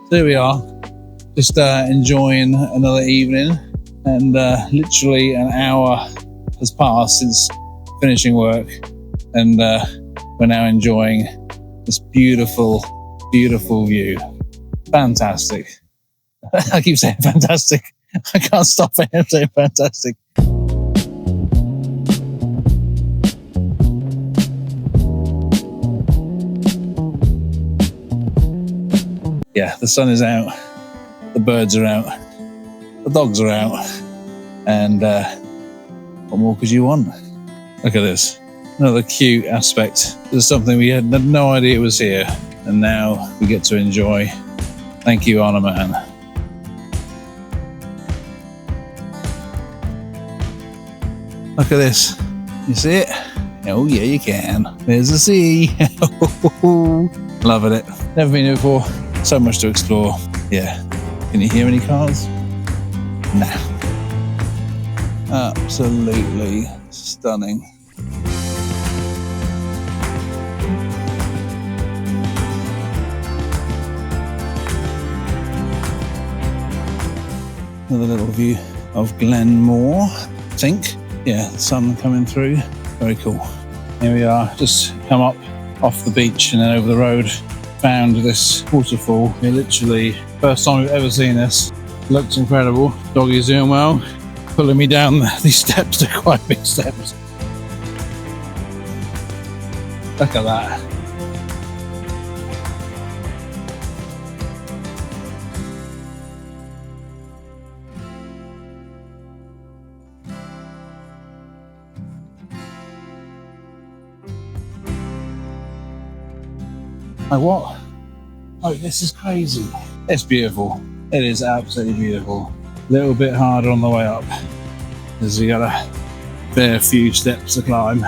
So here we are, just enjoying another evening, and literally an hour has passed since finishing work, and we're now enjoying this beautiful, beautiful view. Fantastic. I keep saying fantastic. I can't stop saying fantastic. Yeah, the sun is out, the birds are out, the dogs are out, and what more could you want? Look at this. Another cute aspect. This is something we had no idea it was here, and now we get to enjoy. Thank you, Anna Man. Look at this. You see it? Oh yeah, you can. There's the sea. Loving it. Never been here before. So much to explore. Yeah. Can you hear any cars? Nah. Absolutely stunning. Another little view of Glen Mooar, I think. Yeah, the sun coming through. Very cool. Here we are, just come up off the beach and then over the road. Found this waterfall. It literally, first time we've ever seen this. Looks incredible. Doggy's doing well. Pulling me down these steps. They're quite big steps. Look at that. Like what? Oh, this is crazy. It's beautiful. It is absolutely beautiful. A little bit harder on the way up, as we got a fair few steps to climb.